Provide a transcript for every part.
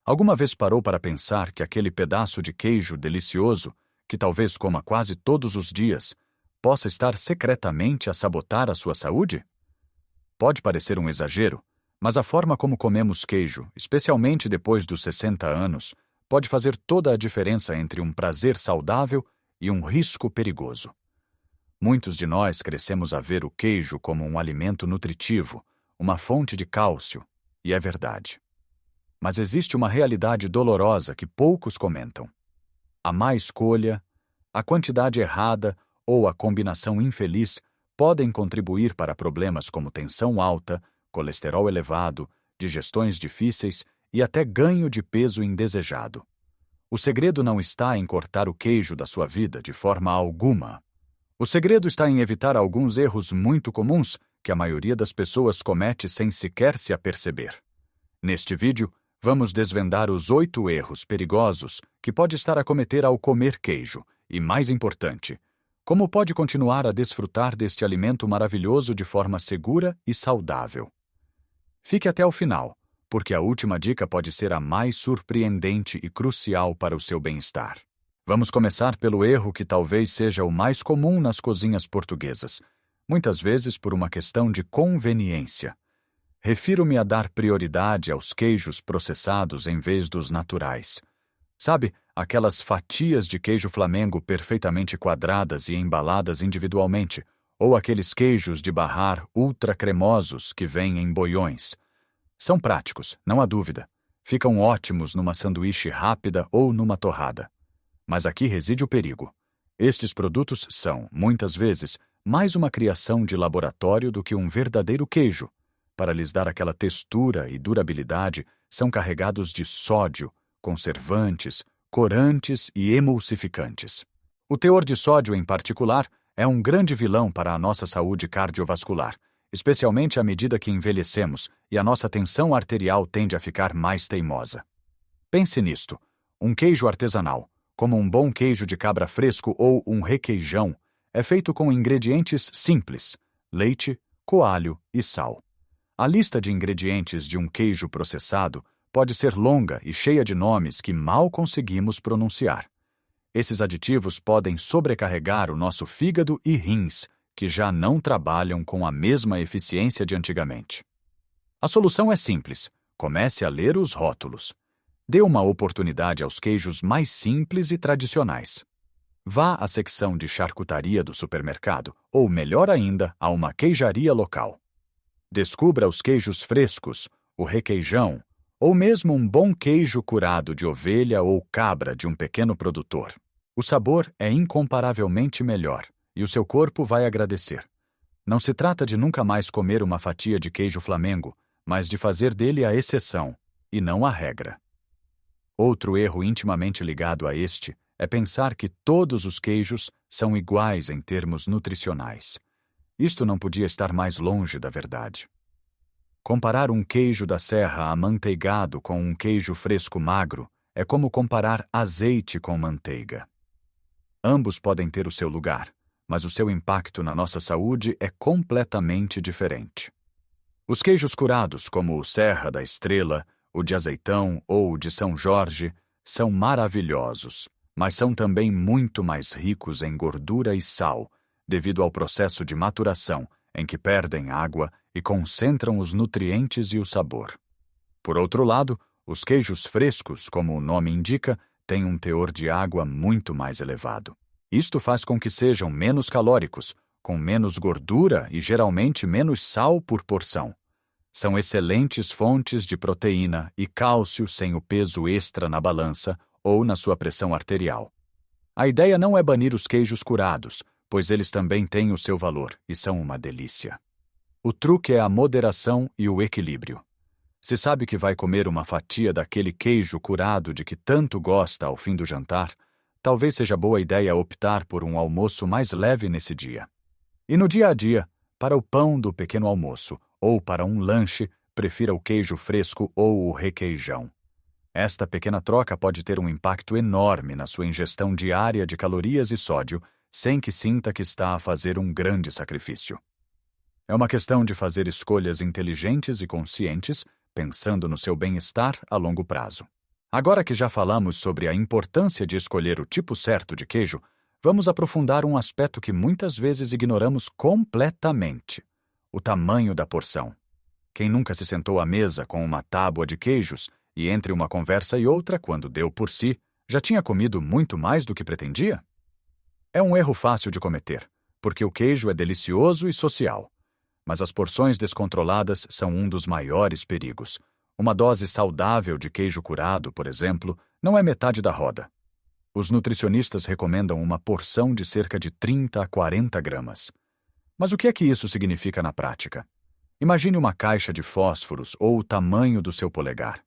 Alguma vez parou para pensar que aquele pedaço de queijo delicioso, que talvez coma quase todos os dias, possa estar secretamente a sabotar a sua saúde? Pode parecer um exagero, mas a forma como comemos queijo, especialmente depois dos 60 anos, pode fazer toda a diferença entre um prazer saudável e um risco perigoso. Muitos de nós crescemos a ver o queijo como um alimento nutritivo, uma fonte de cálcio, e é verdade. Mas existe uma realidade dolorosa que poucos comentam. A má escolha, a quantidade errada ou a combinação infeliz podem contribuir para problemas como tensão alta, colesterol elevado, digestões difíceis e até ganho de peso indesejado. O segredo não está em cortar o queijo da sua vida de forma alguma. O segredo está em evitar alguns erros muito comuns que a maioria das pessoas comete sem sequer se aperceber. Neste vídeo, vamos desvendar os 8 erros perigosos que pode estar a cometer ao comer queijo e, mais importante, como pode continuar a desfrutar deste alimento maravilhoso de forma segura e saudável. Fique até o final, porque a última dica pode ser a mais surpreendente e crucial para o seu bem-estar. Vamos começar pelo erro que talvez seja o mais comum nas cozinhas portuguesas, muitas vezes por uma questão de conveniência. Refiro-me a dar prioridade aos queijos processados em vez dos naturais. Sabe, aquelas fatias de queijo Flamengo perfeitamente quadradas e embaladas individualmente, ou aqueles queijos de barrar ultra cremosos que vêm em boiões. São práticos, não há dúvida. Ficam ótimos numa sanduíche rápida ou numa torrada. Mas aqui reside o perigo. Estes produtos são, muitas vezes, mais uma criação de laboratório do que um verdadeiro queijo. Para lhes dar aquela textura e durabilidade, são carregados de sódio, conservantes, corantes e emulsificantes. O teor de sódio, em particular, é um grande vilão para a nossa saúde cardiovascular, especialmente à medida que envelhecemos e a nossa tensão arterial tende a ficar mais teimosa. Pense nisto: um queijo artesanal, como um bom queijo de cabra fresco ou um requeijão, é feito com ingredientes simples: leite, coalho e sal. A lista de ingredientes de um queijo processado pode ser longa e cheia de nomes que mal conseguimos pronunciar. Esses aditivos podem sobrecarregar o nosso fígado e rins, que já não trabalham com a mesma eficiência de antigamente. A solução é simples: comece a ler os rótulos. Dê uma oportunidade aos queijos mais simples e tradicionais. Vá à secção de charcutaria do supermercado, ou melhor ainda, a uma queijaria local. Descubra os queijos frescos, o requeijão, ou mesmo um bom queijo curado de ovelha ou cabra de um pequeno produtor. O sabor é incomparavelmente melhor, e o seu corpo vai agradecer. Não se trata de nunca mais comer uma fatia de queijo Flamengo, mas de fazer dele a exceção, e não a regra. Outro erro intimamente ligado a este é pensar que todos os queijos são iguais em termos nutricionais. Isto não podia estar mais longe da verdade. Comparar um queijo da serra amanteigado com um queijo fresco magro é como comparar azeite com manteiga. Ambos podem ter o seu lugar, mas o seu impacto na nossa saúde é completamente diferente. Os queijos curados, como o Serra da Estrela, o de Azeitão ou o de São Jorge, são maravilhosos, mas são também muito mais ricos em gordura e sal, devido ao processo de maturação, em que perdem água e concentram os nutrientes e o sabor. Por outro lado, os queijos frescos, como o nome indica, têm um teor de água muito mais elevado. Isto faz com que sejam menos calóricos, com menos gordura e geralmente menos sal por porção. São excelentes fontes de proteína e cálcio sem o peso extra na balança ou na sua pressão arterial. A ideia não é banir os queijos curados, pois eles também têm o seu valor e são uma delícia. O truque é a moderação e o equilíbrio. Se sabe que vai comer uma fatia daquele queijo curado de que tanto gosta ao fim do jantar, talvez seja boa ideia optar por um almoço mais leve nesse dia. E no dia a dia, para o pão do pequeno almoço ou para um lanche, prefira o queijo fresco ou o requeijão. Esta pequena troca pode ter um impacto enorme na sua ingestão diária de calorias e sódio, sem que sinta que está a fazer um grande sacrifício. É uma questão de fazer escolhas inteligentes e conscientes, pensando no seu bem-estar a longo prazo. Agora que já falamos sobre a importância de escolher o tipo certo de queijo, vamos aprofundar um aspecto que muitas vezes ignoramos completamente: o tamanho da porção. Quem nunca se sentou à mesa com uma tábua de queijos e, entre uma conversa e outra, quando deu por si, já tinha comido muito mais do que pretendia? É um erro fácil de cometer, porque o queijo é delicioso e social. Mas as porções descontroladas são um dos maiores perigos. Uma dose saudável de queijo curado, por exemplo, não é metade da roda. Os nutricionistas recomendam uma porção de cerca de 30 a 40 gramas. Mas o que é que isso significa na prática? Imagine uma caixa de fósforos ou o tamanho do seu polegar.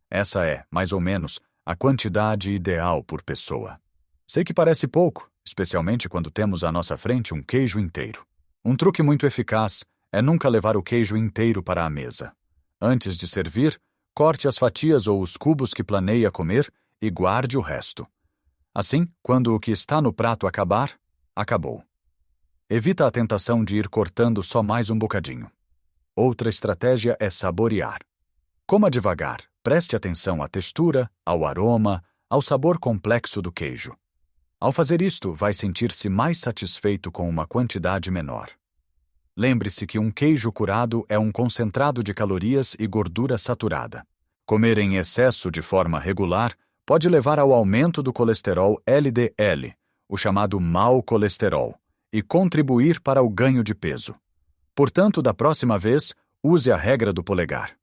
Essa é, mais ou menos, a quantidade ideal por pessoa. Sei que parece pouco, especialmente quando temos à nossa frente um queijo inteiro. Um truque muito eficaz é nunca levar o queijo inteiro para a mesa. Antes de servir, corte as fatias ou os cubos que planeia comer e guarde o resto. Assim, quando o que está no prato acabar, acabou. Evita a tentação de ir cortando só mais um bocadinho. Outra estratégia é saborear. Coma devagar, preste atenção à textura, ao aroma, ao sabor complexo do queijo. Ao fazer isto, vai sentir-se mais satisfeito com uma quantidade menor. Lembre-se que um queijo curado é um concentrado de calorias e gordura saturada. Comer em excesso de forma regular pode levar ao aumento do colesterol LDL, o chamado mau colesterol, e contribuir para o ganho de peso. Portanto, da próxima vez, use a regra do polegar.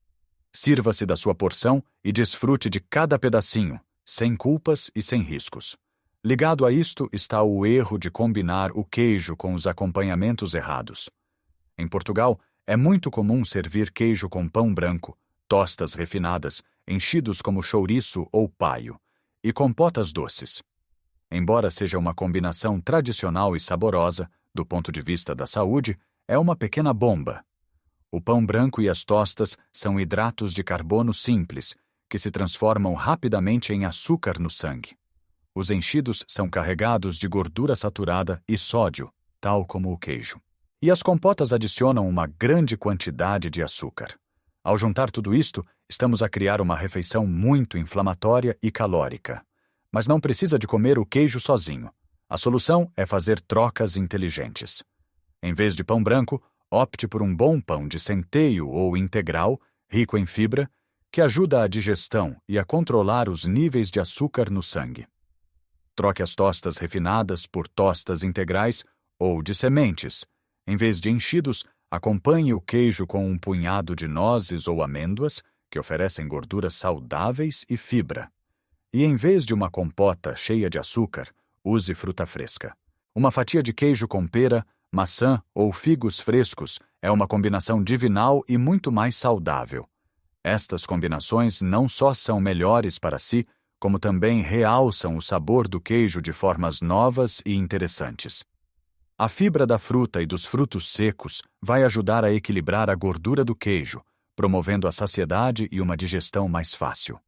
Sirva-se da sua porção e desfrute de cada pedacinho, sem culpas e sem riscos. Ligado a isto está o erro de combinar o queijo com os acompanhamentos errados. Em Portugal, é muito comum servir queijo com pão branco, tostas refinadas, enchidos como chouriço ou paio, e compotas doces. Embora seja uma combinação tradicional e saborosa, do ponto de vista da saúde, é uma pequena bomba. O pão branco e as tostas são hidratos de carbono simples, que se transformam rapidamente em açúcar no sangue. Os enchidos são carregados de gordura saturada e sódio, tal como o queijo. E as compotas adicionam uma grande quantidade de açúcar. Ao juntar tudo isto, estamos a criar uma refeição muito inflamatória e calórica. Mas não precisa de comer o queijo sozinho. A solução é fazer trocas inteligentes. Em vez de pão branco, opte por um bom pão de centeio ou integral, rico em fibra, que ajuda a digestão e a controlar os níveis de açúcar no sangue. Troque as tostas refinadas por tostas integrais ou de sementes. Em vez de enchidos, acompanhe o queijo com um punhado de nozes ou amêndoas, que oferecem gorduras saudáveis e fibra. E em vez de uma compota cheia de açúcar, use fruta fresca. Uma fatia de queijo com pera, maçã ou figos frescos é uma combinação divinal e muito mais saudável. Estas combinações não só são melhores para si, como também realçam o sabor do queijo de formas novas e interessantes. A fibra da fruta e dos frutos secos vai ajudar a equilibrar a gordura do queijo, promovendo a saciedade e uma digestão mais fácil.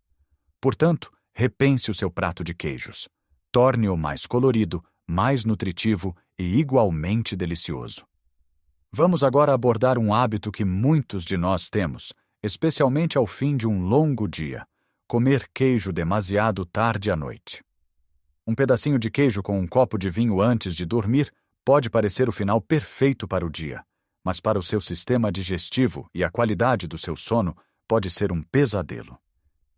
Portanto, repense o seu prato de queijos. Torne-o mais colorido, mais nutritivo e igualmente delicioso. Vamos agora abordar um hábito que muitos de nós temos, especialmente ao fim de um longo dia: comer queijo demasiado tarde à noite. Um pedacinho de queijo com um copo de vinho antes de dormir pode parecer o final perfeito para o dia, mas para o seu sistema digestivo e a qualidade do seu sono pode ser um pesadelo.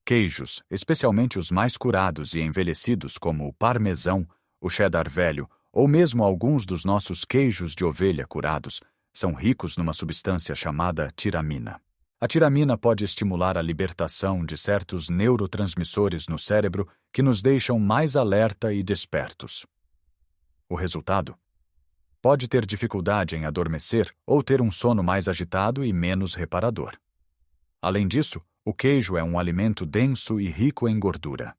Queijos, especialmente os mais curados e envelhecidos como o parmesão, o cheddar velho ou mesmo alguns dos nossos queijos de ovelha curados, são ricos numa substância chamada tiramina. A tiramina pode estimular a libertação de certos neurotransmissores no cérebro que nos deixam mais alerta e despertos. O resultado? Pode ter dificuldade em adormecer ou ter um sono mais agitado e menos reparador. Além disso, o queijo é um alimento denso e rico em gordura.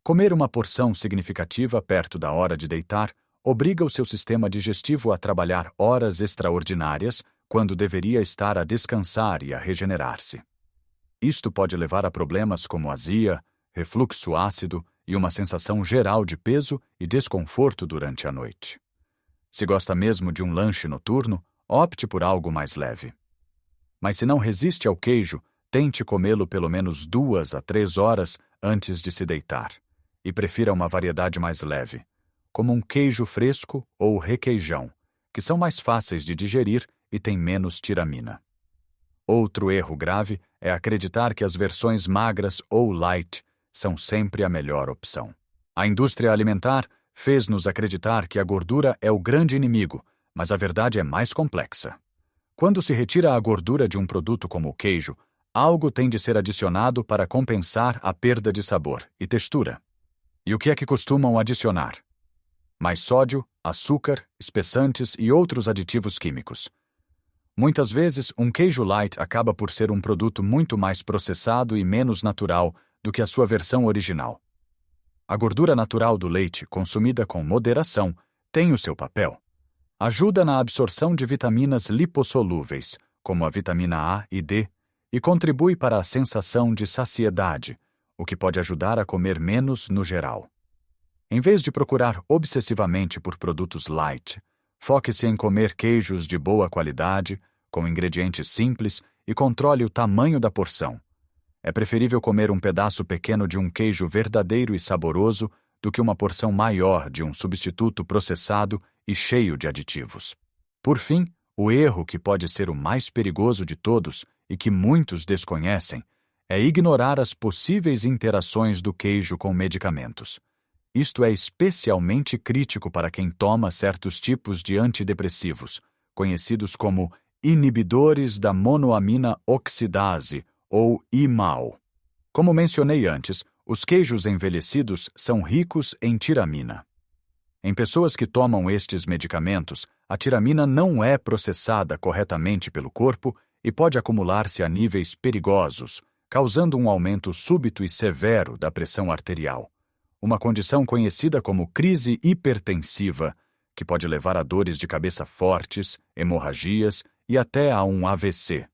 Comer uma porção significativa perto da hora de deitar obriga o seu sistema digestivo a trabalhar horas extraordinárias quando deveria estar a descansar e a regenerar-se. Isto pode levar a problemas como azia, refluxo ácido e uma sensação geral de peso e desconforto durante a noite. Se gosta mesmo de um lanche noturno, opte por algo mais leve. Mas se não resiste ao queijo, tente comê-lo pelo menos 2 a 3 horas antes de se deitar, e prefira uma variedade mais leve, como um queijo fresco ou requeijão, que são mais fáceis de digerir e têm menos tiramina. Outro erro grave é acreditar que as versões magras ou light são sempre a melhor opção. A indústria alimentar fez-nos acreditar que a gordura é o grande inimigo, mas a verdade é mais complexa. Quando se retira a gordura de um produto como o queijo, algo tem de ser adicionado para compensar a perda de sabor e textura. E o que é que costumam adicionar? Mais sódio, açúcar, espessantes e outros aditivos químicos. Muitas vezes, um queijo light acaba por ser um produto muito mais processado e menos natural do que a sua versão original. A gordura natural do leite, consumida com moderação, tem o seu papel. Ajuda na absorção de vitaminas lipossolúveis, como a vitamina A e D, e contribui para a sensação de saciedade, o que pode ajudar a comer menos no geral. Em vez de procurar obsessivamente por produtos light, foque-se em comer queijos de boa qualidade, com ingredientes simples e controle o tamanho da porção. É preferível comer um pedaço pequeno de um queijo verdadeiro e saboroso do que uma porção maior de um substituto processado e cheio de aditivos. Por fim, o erro que pode ser o mais perigoso de todos e que muitos desconhecem é ignorar as possíveis interações do queijo com medicamentos. Isto é especialmente crítico para quem toma certos tipos de antidepressivos, conhecidos como inibidores da monoamina oxidase, ou IMAO. Como mencionei antes, os queijos envelhecidos são ricos em tiramina. Em pessoas que tomam estes medicamentos, a tiramina não é processada corretamente pelo corpo e pode acumular-se a níveis perigosos, causando um aumento súbito e severo da pressão arterial, uma condição conhecida como crise hipertensiva, que pode levar a dores de cabeça fortes, hemorragias e até a um AVC.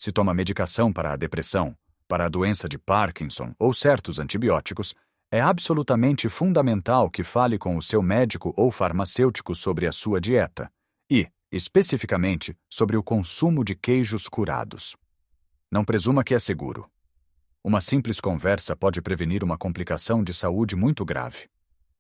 Se toma medicação para a depressão, para a doença de Parkinson ou certos antibióticos, é absolutamente fundamental que fale com o seu médico ou farmacêutico sobre a sua dieta e, especificamente, sobre o consumo de queijos curados. Não presuma que é seguro. Uma simples conversa pode prevenir uma complicação de saúde muito grave.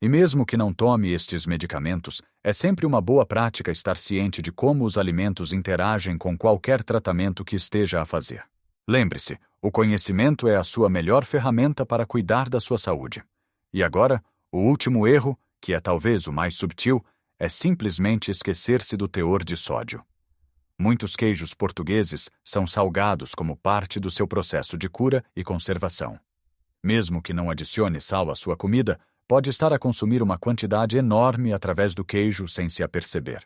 E mesmo que não tome estes medicamentos, é sempre uma boa prática estar ciente de como os alimentos interagem com qualquer tratamento que esteja a fazer. Lembre-se, o conhecimento é a sua melhor ferramenta para cuidar da sua saúde. E agora, o último erro, que é talvez o mais subtil, é simplesmente esquecer-se do teor de sódio. Muitos queijos portugueses são salgados como parte do seu processo de cura e conservação. Mesmo que não adicione sal à sua comida, pode estar a consumir uma quantidade enorme através do queijo sem se aperceber.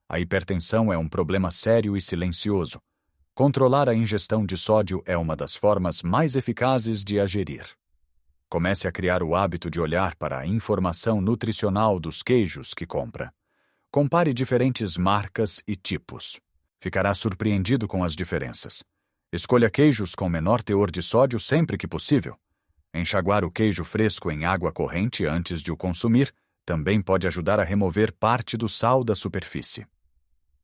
A hipertensão é um problema sério e silencioso. Controlar a ingestão de sódio é uma das formas mais eficazes de a gerir. Comece a criar o hábito de olhar para a informação nutricional dos queijos que compra. Compare diferentes marcas e tipos. Ficará surpreendido com as diferenças. Escolha queijos com menor teor de sódio sempre que possível. Enxaguar o queijo fresco em água corrente antes de o consumir também pode ajudar a remover parte do sal da superfície.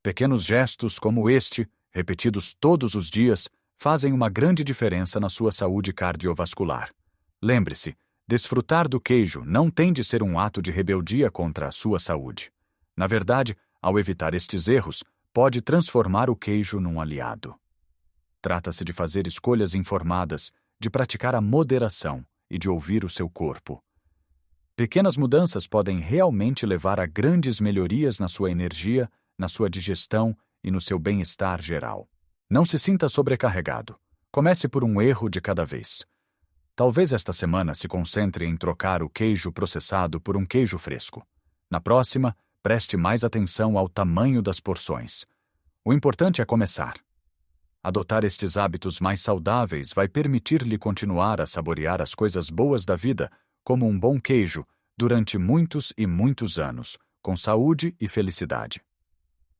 Pequenos gestos como este, repetidos todos os dias, fazem uma grande diferença na sua saúde cardiovascular. Lembre-se, desfrutar do queijo não tem de ser um ato de rebeldia contra a sua saúde. Na verdade, ao evitar estes erros, pode transformar o queijo num aliado. Trata-se de fazer escolhas informadas, de praticar a moderação e de ouvir o seu corpo. Pequenas mudanças podem realmente levar a grandes melhorias na sua energia, na sua digestão e no seu bem-estar geral. Não se sinta sobrecarregado. Comece por um erro de cada vez. Talvez esta semana se concentre em trocar o queijo processado por um queijo fresco. Na próxima, preste mais atenção ao tamanho das porções. O importante é começar. Adotar estes hábitos mais saudáveis vai permitir-lhe continuar a saborear as coisas boas da vida, como um bom queijo, durante muitos e muitos anos, com saúde e felicidade.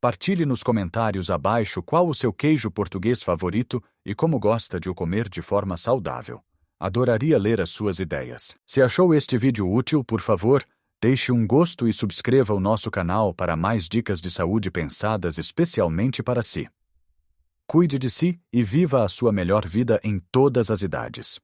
Partilhe nos comentários abaixo qual o seu queijo português favorito e como gosta de o comer de forma saudável. Adoraria ler as suas ideias. Se achou este vídeo útil, por favor, deixe um gosto e subscreva o nosso canal para mais dicas de saúde pensadas especialmente para si. Cuide de si e viva a sua melhor vida em todas as idades.